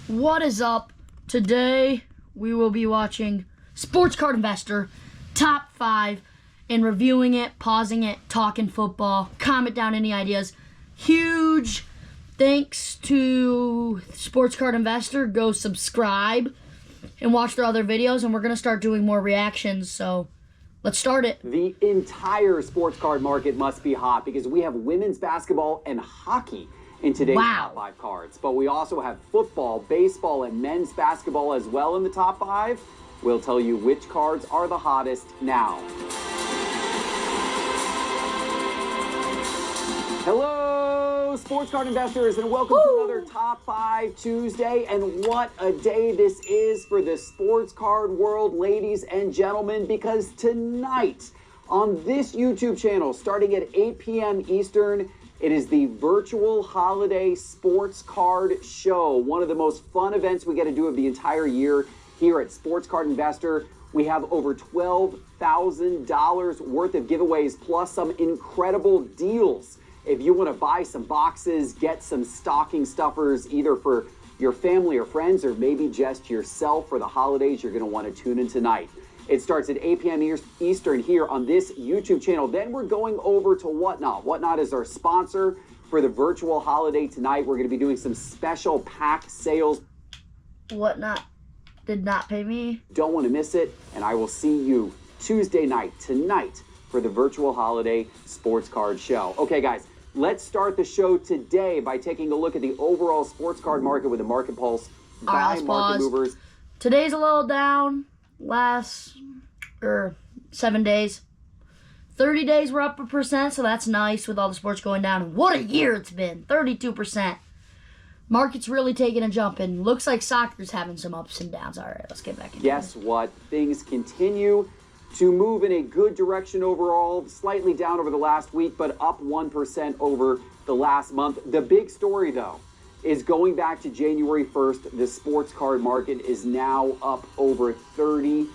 What is up? Today we will be watching Sports Card Investor Top 5 and reviewing it, pausing it, talking football. Comment down any ideas. Huge thanks to Sports Card Investor. Go subscribe and watch their other videos, and we're going to start doing more reactions, so let's start it. The entire sports card market must be hot because we have women's basketball and hockey in today's top 5 cards. But we also have football, baseball, and men's basketball as well in the top 5. We'll tell you which cards are the hottest now. Hello, sports card investors, and welcome to another Top 5 Tuesday. And what a day this is for the sports card world, ladies and gentlemen, because tonight on this YouTube channel, starting at 8 p.m. Eastern, it is the virtual holiday sports card show, one of the most fun events we get to do of the entire year here at Sports Card Investor. We have over $12,000 worth of giveaways, plus some incredible deals. If you want to buy some boxes, get some stocking stuffers, either for your family or friends, or maybe just yourself for the holidays, you're going to want to tune in tonight. It starts at 8 p.m. Eastern here on this YouTube channel. Then we're going over to Whatnot. Whatnot is our sponsor for the virtual holiday tonight. We're going to be doing some special pack sales. Whatnot did not pay me. Don't want to miss it. And I will see you Tuesday night, tonight, for the virtual holiday sports card show. Okay, guys, let's start the show today by taking a look at the overall sports card market with a market pulse by Market Movers. Today's a little down. Last 7 days. 30 days we're up 1%, so that's nice with all the sports going down. What a year it's been. 32%. Market's really taking a jump, and looks like soccer's having some ups and downs. All right, let's get back into it. Guess what? Things continue to move in a good direction overall. Slightly down over the last week, but up 1% over the last month. The big story, though, is going back to January 1st, the sports card market is now up over 32%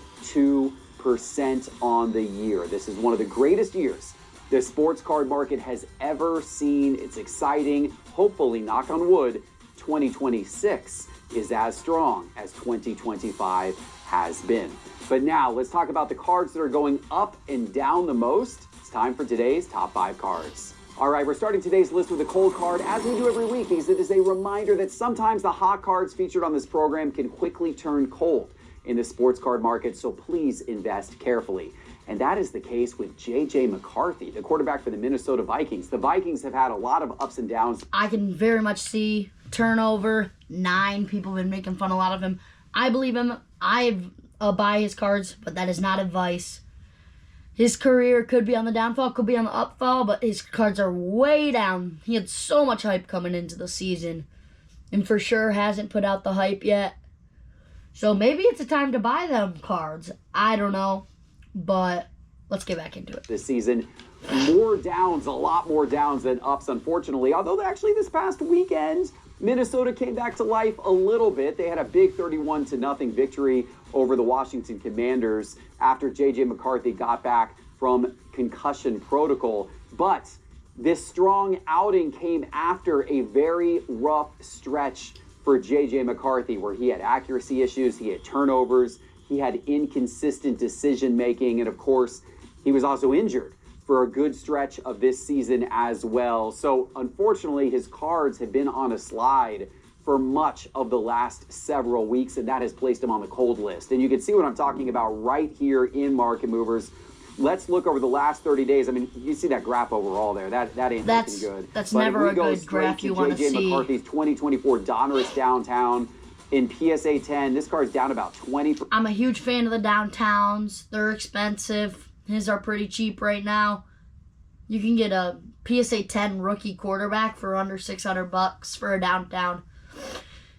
on the year. This is one of the greatest years the sports card market has ever seen. It's exciting. Hopefully, knock on wood, 2026 is as strong as 2025 has been. But now, let's talk about the cards that are going up and down the most. It's time for today's top 5 cards. All right, we're starting today's list with a cold card, as we do every week, because it is a reminder that sometimes the hot cards featured on this program can quickly turn cold in the sports card market, so please invest carefully. And that is the case with J.J. McCarthy, the quarterback for the Minnesota Vikings. The Vikings have had a lot of ups and downs. I can very much see turnover. 9 people have been making fun a lot of him. I believe him. I buy his cards, but that is not advice. His career could be on the downfall, could be on the upfall, but his cards are way down. He had so much hype coming into the season, and for sure hasn't put out the hype yet. So maybe it's a time to buy them cards. I don't know, but let's get back into it. This season, more downs, a lot more downs than ups, unfortunately. Although actually this past weekend, Minnesota came back to life a little bit. They had a big 31-0 victory over the Washington Commanders after J.J. McCarthy got back from concussion protocol. But this strong outing came after a very rough stretch for J.J. McCarthy, where he had accuracy issues, he had turnovers, he had inconsistent decision-making, and of course, he was also injured for a good stretch of this season as well. So unfortunately, his cards have been on a slide for much of the last several weeks, and that has placed him on the cold list. And you can see what I'm talking about right here in Market Movers. Let's look over the last 30 days. I mean, you see that graph overall there. That ain't looking good. That's never a good graph you want to see. J.J. McCarthy's 2024 Donruss Downtown in PSA 10. This card's down about 20%. I'm a huge fan of the downtowns. They're expensive. His are pretty cheap right now. You can get a PSA 10 rookie quarterback for under $600 for a downtown.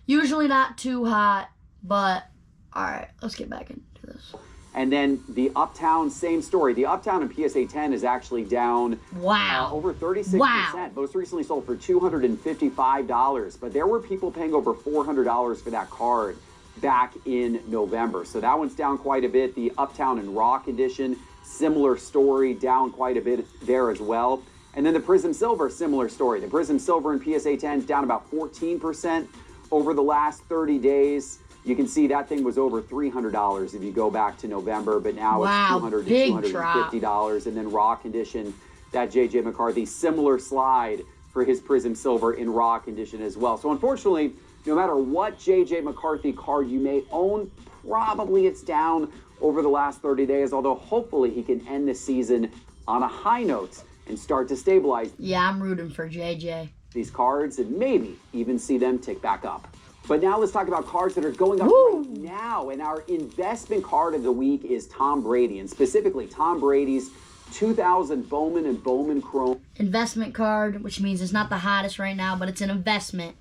Usually not too hot, but all right, let's get back into this. And then the Uptown, same story. The Uptown in PSA 10 is actually down over 36%. Wow. Most recently sold for $255, but there were people paying over $400 for that card back in November. So that one's down quite a bit. The Uptown and Rock edition, similar story, down quite a bit there as well. And then the Prism Silver, similar story. The Prism Silver in PSA 10 is down about 14% over the last 30 days, you can see that thing was over $300 if you go back to November, but now Wow, it's $200 big to $250. And then raw condition, that J.J. McCarthy, similar slide for his Prism Silver in raw condition as well. So unfortunately, no matter what J.J. McCarthy card you may own, probably it's down over the last 30 days, although hopefully he can end the season on a high note and start to stabilize Yeah, I'm rooting for JJ. these cards and maybe even see them tick back up. But now let's talk about cards that are going up Woo! right now. And our investment card of the week is Tom Brady, and specifically Tom Brady's 2000 Bowman and Bowman Chrome. Investment card, which means it's not the hottest right now, but it's an investment.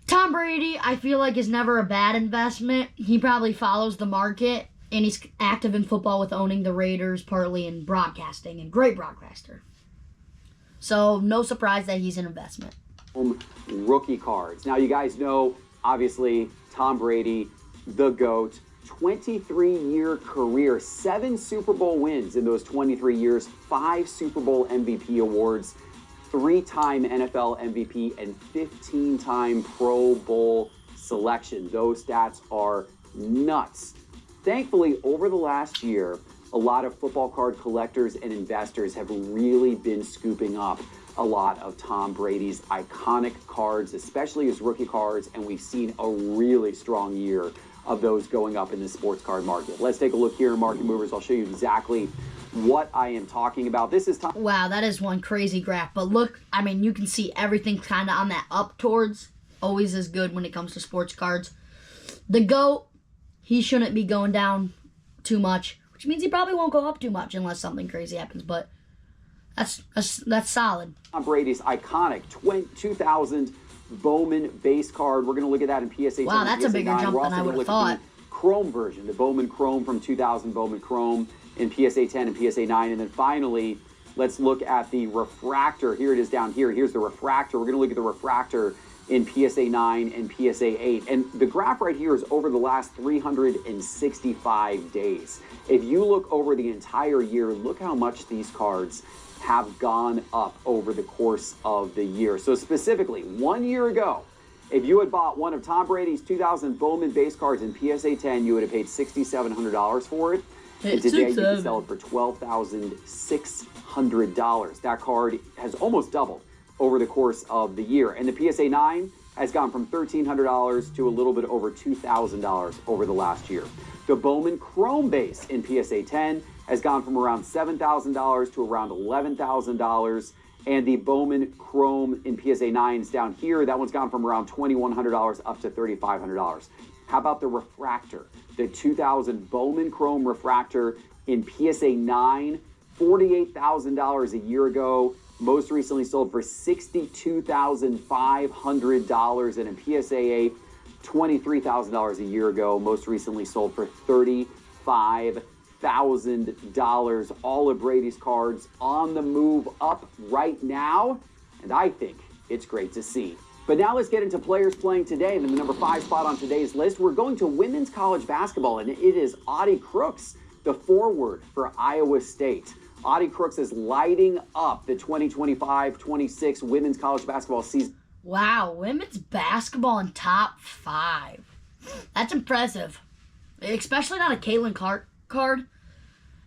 Tom Brady, I feel like, is never a bad investment. He probably follows the market, and he's active in football with owning the Raiders, partly in broadcasting, and great broadcaster. So, no surprise that he's an investment. Rookie cards. Now, you guys know, obviously, Tom Brady, the GOAT, 23-year career, 7 Super Bowl wins in those 23 years, 5 Super Bowl MVP awards, 3-time NFL MVP, and 15-time Pro Bowl selection. Those stats are nuts. Thankfully, over the last year, a lot of football card collectors and investors have really been scooping up a lot of Tom Brady's iconic cards, especially his rookie cards, and we've seen a really strong year of those going up in the sports card market. Let's take a look here in Market Movers. I'll show you exactly what I am talking about. This is Tom. Wow, that is one crazy graph. But look, I mean, you can see everything kind of on that up towards. Always is good when it comes to sports cards. The GOAT, he shouldn't be going down too much, which means he probably won't go up too much unless something crazy happens. But that's solid. Tom Brady's iconic 2000 Bowman base card. We're going to look at that in PSA 10. Wow, that's a bigger jump than I would have thought. Chrome version, the Bowman Chrome from 2000 Bowman Chrome in PSA 10 and PSA 9. And then finally, let's look at the refractor. Here it is down here. Here's the refractor. We're going to look at the refractor in PSA 9 and PSA 8. And the graph right here is over the last 365 days. If you look over the entire year, look how much these cards have gone up over the course of the year. So specifically, 1 year ago, if you had bought one of Tom Brady's 2000 Bowman base cards in PSA 10, you would have paid $6,700 for it. And today you can sell it for $12,600. That card has almost doubled over the course of the year. And the PSA 9 has gone from $1,300 to a little bit over $2,000 over the last year. The Bowman Chrome base in PSA 10 has gone from around $7,000 to around $11,000. And the Bowman Chrome in PSA 9 is down here. That one's gone from around $2,100 up to $3,500. How about the refractor? The 2000 Bowman Chrome refractor in PSA 9, $48,000 a year ago. Most recently sold for $62,500. And in PSA 8, $23,000 a year ago. Most recently sold for $35,000. All of Brady's cards on the move up right now, and I think it's great to see. But now let's get into players playing today. And in the number 5 spot on today's list, we're going to women's college basketball, and it is Audie Crooks, the forward for Iowa State. Audie Crooks is lighting up the 2025-26 women's college basketball season. Wow, women's basketball in top 5. That's impressive. Especially not a Caitlin Clark card.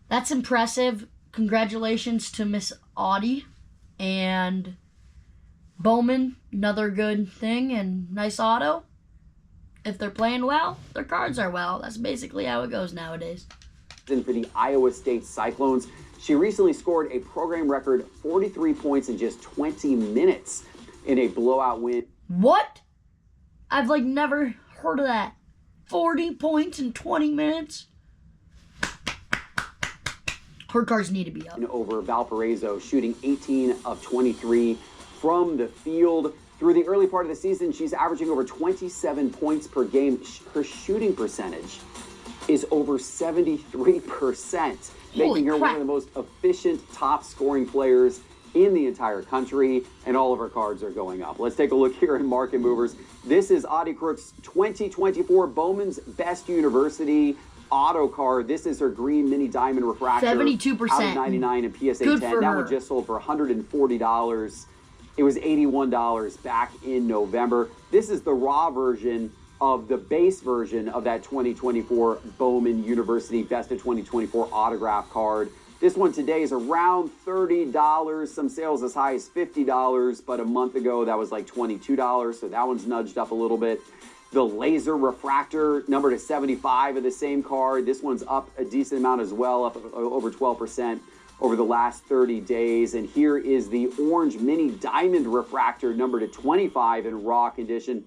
That's impressive. Congratulations to Miss Audie. And Bowman, another good thing, and nice auto. If they're playing well, their cards are well. That's basically how it goes nowadays. And for the Iowa State Cyclones, she recently scored a program record 43 points in just 20 minutes in a blowout win. What? I've never heard of that. 40 points in 20 minutes? Her cards need to be up. Over Valparaiso, shooting 18 of 23 from the field. Through the early part of the season, she's averaging over 27 points per game. Her shooting percentage is over 73%, making her one of the most efficient top scoring players in the entire country, and all of her cards are going up. Let's take a look here in Market Movers. This is Audie Crooks' 2024 Bowman's Best University auto card. This is her green mini diamond refractor. 72%. Out of 99 in PSA 10. That one just sold for $140. It was $81 back in November. This is the raw version of the base version of that 2024 Bowman University Best of 2024 autograph card. This one today is around $30. Some sales as high as $50, but a month ago that was like $22, so that one's nudged up a little bit. The laser refractor, numbered to 75 of the same card. This one's up a decent amount as well, up over 12% over the last 30 days. And here is the orange mini diamond refractor, numbered to 25 in raw condition.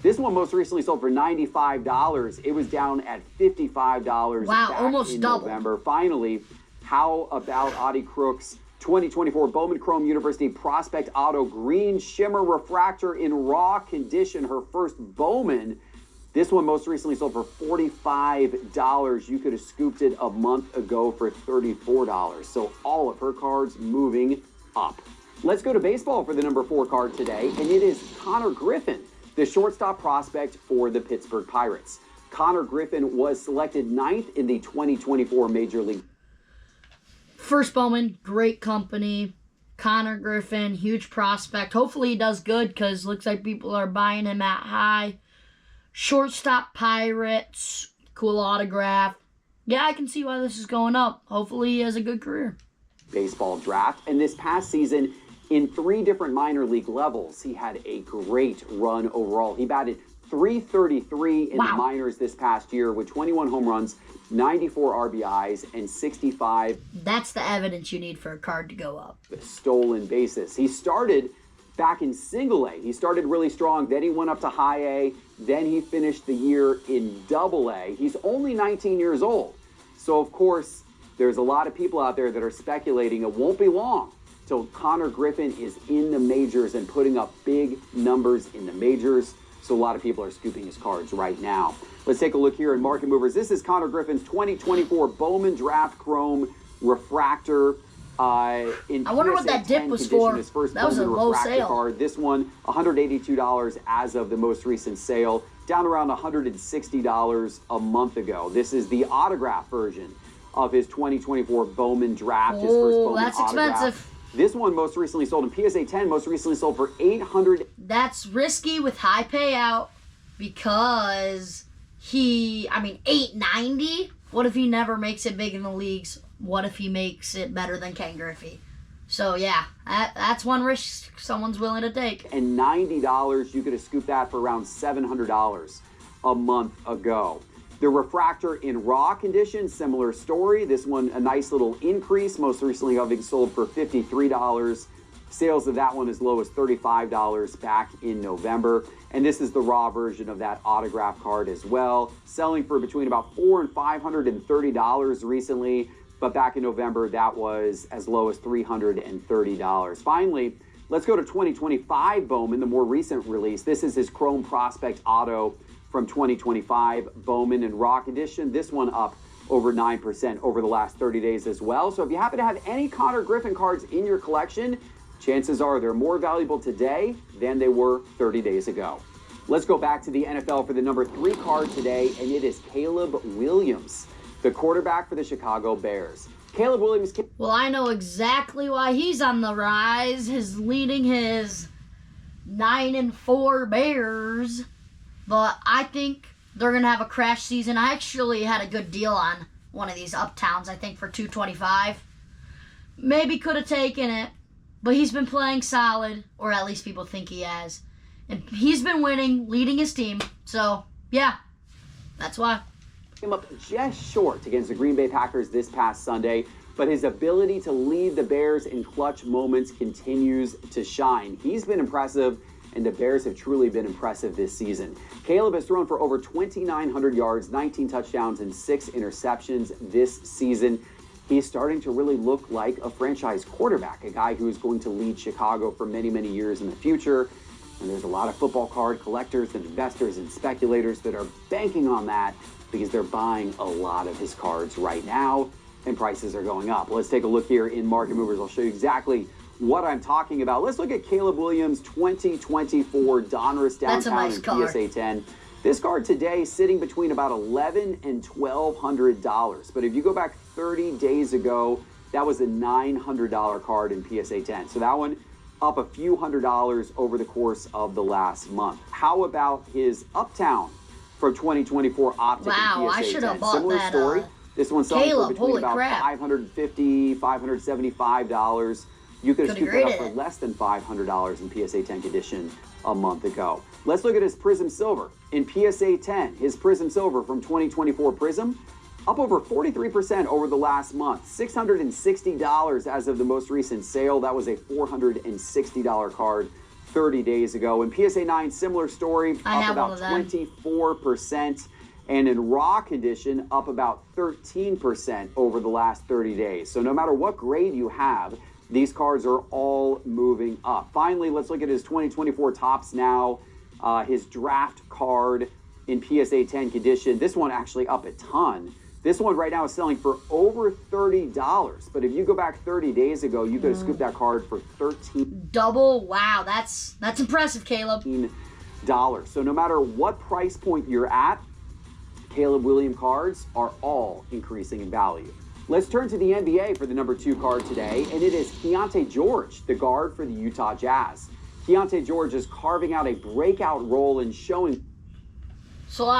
This one most recently sold for $95. It was down at $55 wow, back almost in double. November. Finally, how about Audie Crook's 2024 Bowman Chrome University Prospect Auto Green Shimmer Refractor in raw condition, her first Bowman. This one most recently sold for $45. You could have scooped it a month ago for $34. So all of her cards moving up. Let's go to baseball for the number 4 card today, and it is Connor Griffin, the shortstop prospect for the Pittsburgh Pirates. Connor Griffin was selected 9th in the 2024 Major League. First Bowman, great company. Connor Griffin, huge prospect. Hopefully he does good because looks like people are buying him at high. Shortstop Pirates, cool autograph. Yeah, I can see why this is going up. Hopefully he has a good career. Baseball draft. And this past season, in 3 different minor league levels, he had a great run overall. He batted .333 in the minors this past year with 21 home runs, 94 RBIs, and 65. That's the evidence you need for a card to go up. Stolen bases. He started back in single A. He started really strong. Then he went up to high A. Then he finished the year in double A. He's only 19 years old. So, of course, there's a lot of people out there that are speculating it won't be long till Connor Griffin is in the majors and putting up big numbers in the majors. So a lot of people are scooping his cards right now. Let's take a look here in Market Movers. This is Connor Griffin's 2024 Bowman Draft Chrome Refractor. In I wonder what that dip was for. His first that was a Bowman low refractor sale. card. This one, $182 as of the most recent sale, down around $160 a month ago. This is the autograph version of his 2024 Bowman Draft. His first Bowman that's autograph. expensive. This one most recently sold in PSA 10, most recently sold for $800. That's risky with high payout because $890. What if he never makes it big in the leagues? What if he makes it better than Ken Griffey? So yeah, that's one risk someone's willing to take. And $90, you could have scooped that for around $700 a month ago. The refractor in raw condition, similar story. This one, a nice little increase, most recently having sold for $53. Sales of that one as low as $35 back in November. And this is the raw version of that autograph card as well, selling for between about $400 and $530 recently. But back in November, that was as low as $330. Finally, let's go to 2025 Bowman, the more recent release. This is his Chrome Prospect Auto from 2025 Bowman in raw condition. This one up over 9% over the last 30 days as well. So if you happen to have any Connor Griffin cards in your collection, chances are they're more valuable today than they were 30 days ago. Let's go back to the NFL for the number 3 card today, and it is Caleb Williams, the quarterback for the Chicago Bears. Caleb Williams. Well, I know exactly why he's on the rise. He's leading his 9-4 Bears. But I think they're going to have a crash season. I actually had a good deal on one of these uptowns, I think, for $225. Maybe could have taken it, but he's been playing solid, or at least people think he has. And he's been winning, leading his team. So, yeah, that's why. Came up just short against the Green Bay Packers this past Sunday, but his ability to lead the Bears in clutch moments continues to shine. He's been impressive, and the Bears have truly been impressive this season. Caleb has thrown for over 2,900 yards, 19 touchdowns, and 6 interceptions this season. He's starting to really look like a franchise quarterback, a guy who is going to lead Chicago for many, many years in the future. And there's a lot of football card collectors and investors and speculators that are banking on that because they're buying a lot of his cards right now, and prices are going up. Let's take a look here in Market Movers. I'll show you exactly what I'm talking about. Let's look at Caleb Williams' 2024 Donruss Downtown nice in card. PSA 10. This card today sitting between about $1,100 and $1,200. But if you go back 30 days ago, that was a $900 card in PSA 10. So that one up a few $100s over the course of the last month. How about his Uptown from 2024 Optic Wow, and PSA I should 10? have bought Similar that. story. This one's selling Caleb, for between holy about crap. $550, $575. You could have Could've scooped that up graded for it. less than $500 in PSA 10 condition a month ago. Let's look at his Prism Silver in PSA 10. His Prism Silver from 2024 Prism, up over 43% over the last month. $660 as of the most recent sale. That was a $460 card 30 days ago. In PSA 9, similar story, I up have about one of them. 24%. And in raw condition, up about 13% over the last 30 days. So no matter what grade you have, these cards are all moving up. Finally, let's look at his 2024 Topps Now, his draft card in PSA 10 condition. This one actually up a ton. This one right now is selling for over $30. But if you go back 30 days ago, you could have scooped that card for $13. Double. Wow, that's impressive, Caleb. So no matter what price point you're at, Caleb Williams cards are all increasing in value. Let's turn to the NBA for the number 2 card today, and it is Keontae George, the guard for the Utah Jazz. Keontae George is carving out a breakout role and showing. So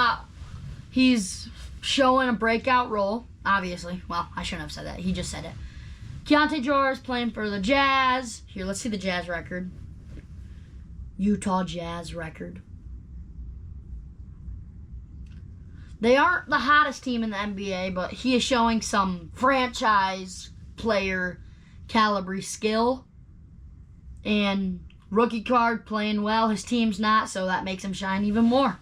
he's showing a breakout role, obviously. Well, I shouldn't have said that. He just said it. Keontae George playing for the Jazz. Here, let's see the Jazz record. Utah Jazz record. They aren't the hottest team in the NBA, but he is showing some franchise player caliber skill. And rookie card playing well. His team's not, so that makes him shine even more.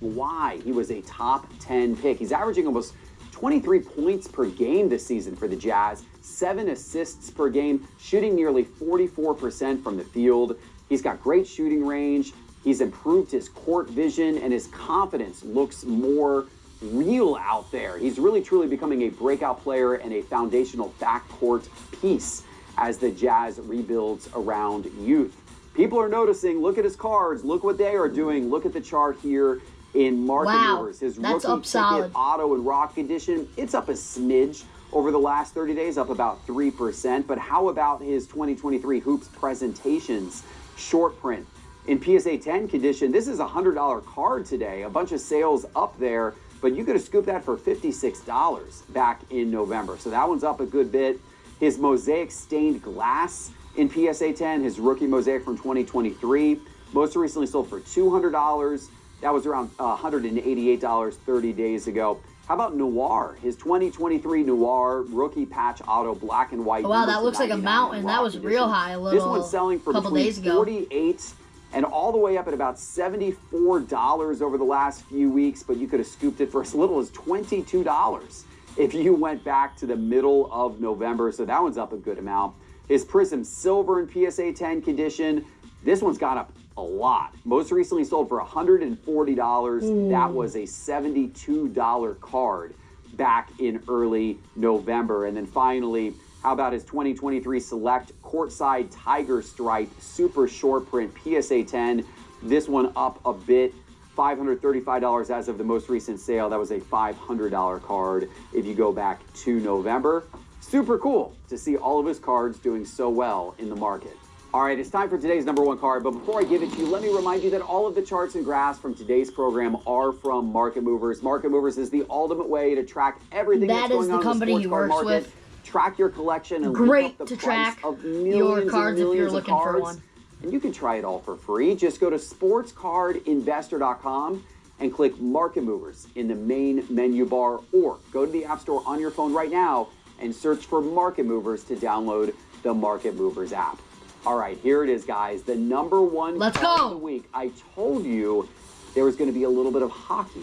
Why he was a top 10 pick. He's averaging almost 23 points per game this season for the Jazz, 7 assists per game, shooting nearly 44% from the field. He's got great shooting range. He's improved his court vision, and his confidence looks more real out there. He's really truly becoming a breakout player and a foundational backcourt piece as the Jazz rebuilds around youth. People are noticing. Look at his cards. Look what they are doing. Look at the chart here in market Wow, movers. His that's rookie up ticket, solid. auto, and raw condition, it's up a smidge over the last 30 days, up about 3%. But how about his 2023 Hoops presentations? Short print. In PSA 10 condition, this is a $100 card today. A bunch of sales up there, but you could have scooped that for $56 back in November. So that one's up a good bit. His Mosaic stained glass in PSA 10, his rookie Mosaic from 2023, most recently sold for $200. That was around $188 30 days ago. How about Noir? His 2023 Noir rookie patch auto black and white. Oh, wow, that number looks like a 99 mountain. raw That was condition. real high a This little one's selling for couple between days ago. 48 and all the way up at about $74 over the last few weeks, but you could have scooped it for as little as $22 if you went back to the middle of November. So that one's up a good amount. His Prism Silver in PSA 10 condition, this one's gone up a lot. Most recently sold for $140. That was a $72 card back in early November. And then finally, how about his 2023 Select Courtside Tiger Stripe Super Short Print PSA 10? This one up a bit, $535 as of the most recent sale. That was a $500 card if you go back to November. Super cool to see all of his cards doing so well in the market. All right, it's time for today's number 1 card, but before I give it to you, let me remind you that all of the charts and graphs from today's program are from Market Movers. Market Movers is the ultimate way to track everything that's That is going the on in company the he sports card works market. with. Track your collection and Great look up the to price track of your millions cards and if you're millions of looking for cards. one. And you can try it all for free. Just go to sportscardinvestor.com and click Market Movers in the main menu bar, or go to the App Store on your phone right now and search for Market Movers to download the Market Movers app. All right, here it is, guys. The number 1 Let's card go. of the week. I told you there was going to be a little bit of hockey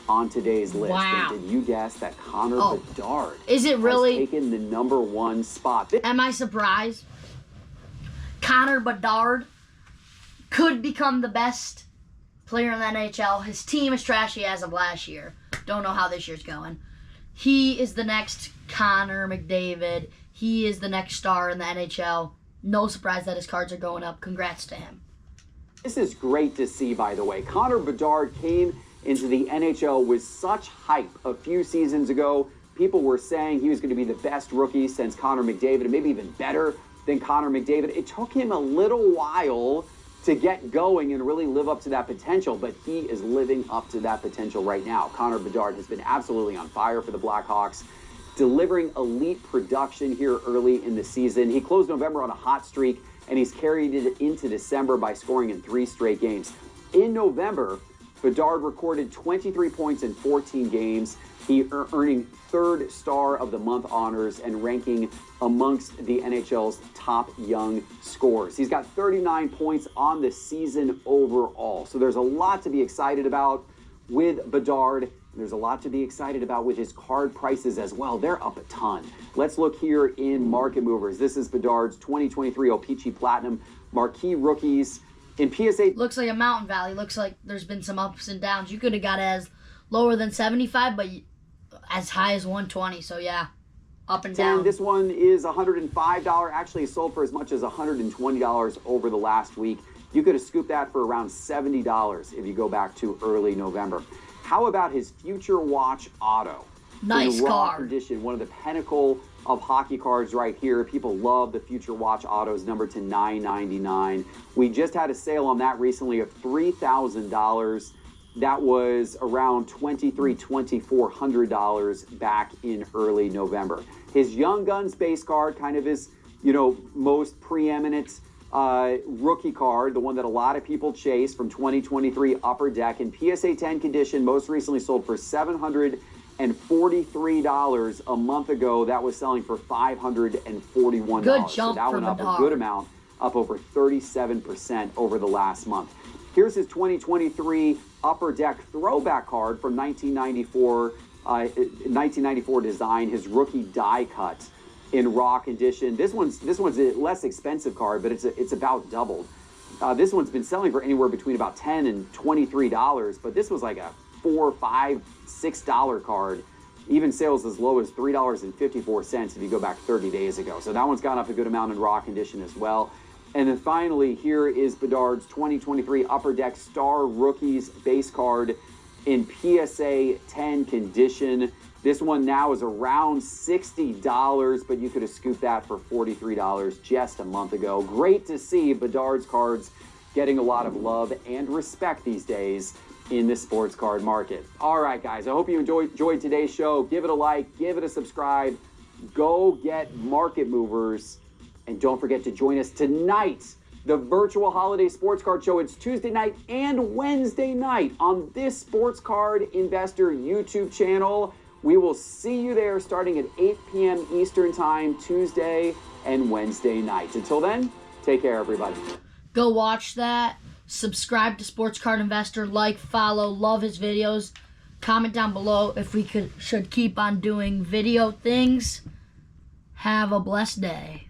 on today's list. Wow. And did you guess that Connor Bedard Is it really? has taken the number 1 spot? Am I surprised? Connor Bedard could become the best player in the NHL. His team is trashy as of last year. Don't know how this year's going. He is the next Connor McDavid. He is the next star in the NHL. No surprise that his cards are going up. Congrats to him. This is great to see, by the way. Connor Bedard came into the NHL with such hype a few seasons ago. People were saying he was going to be the best rookie since Connor McDavid, and maybe even better than Connor McDavid. It took him a little while to get going and really live up to that potential, but he is living up to that potential right now. Connor Bedard has been absolutely on fire for the Blackhawks, delivering elite production here early in the season. He closed November on a hot streak, and he's carried it into December by scoring in 3 straight games. In November, Bedard recorded 23 points in 14 games. He earning 3rd Star of the Month honors and ranking amongst the NHL's top young scorers. He's got 39 points on the season overall. So there's a lot to be excited about with Bedard. There's a lot to be excited about with his card prices as well. They're up a ton. Let's look here in Market Movers. This is Bedard's 2023 O-Pee-Chee Platinum Marquee Rookies. In PSA, Looks like a mountain valley. Looks like there's been some ups and downs. You could have got it as lower than 75, but as high as 120. So yeah, up and down. This one is $105. Actually sold for as much as $120 over the last week. You could have scooped that for around $70 if you go back to early November. How about his Future Watch Auto? Nice in raw card. condition, one of the pinnacle of hockey cards right here. People love the Future Watch Autos, numbered to $9.99. We just had a sale on that recently of $3,000. That was around $2,400 back in early November. His Young Guns base card, kind of his, most preeminent rookie card, the one that a lot of people chase from 2023 Upper Deck in PSA 10 condition, most recently sold for $743 a month ago. That was selling for $541. Good jump so that for went up Bedard. a good amount, up over 37% over the last month. Here's his 2023 Upper Deck throwback card from 1994 design, his rookie die cut in raw condition. This one's a less expensive card, but it's about doubled. This one's been selling for anywhere between about $10 and $23, but this was like a $4, $5, $6 card. Even sales as low as $3.54 if you go back 30 days ago. So that one's gone up a good amount in raw condition as well. And then finally, here is Bedard's 2023 Upper Deck Star Rookies base card in PSA 10 condition. This one now is around $60, but you could have scooped that for $43 just a month ago. Great to see Bedard's cards getting a lot of love and respect these days in the sports card market. All right, guys, I hope you enjoyed today's show. Give it a like, give it a subscribe. Go get Market Movers. And don't forget to join us tonight, the virtual holiday sports card show. It's Tuesday night and Wednesday night on this Sports Card Investor YouTube channel. We will see you there starting at 8 p.m. Eastern Time, Tuesday and Wednesday nights. Until then, take care, everybody. Go watch that. Subscribe to Sports Card Investor. Like, follow, love his videos. Comment down below if we should keep on doing video things. Have a blessed day.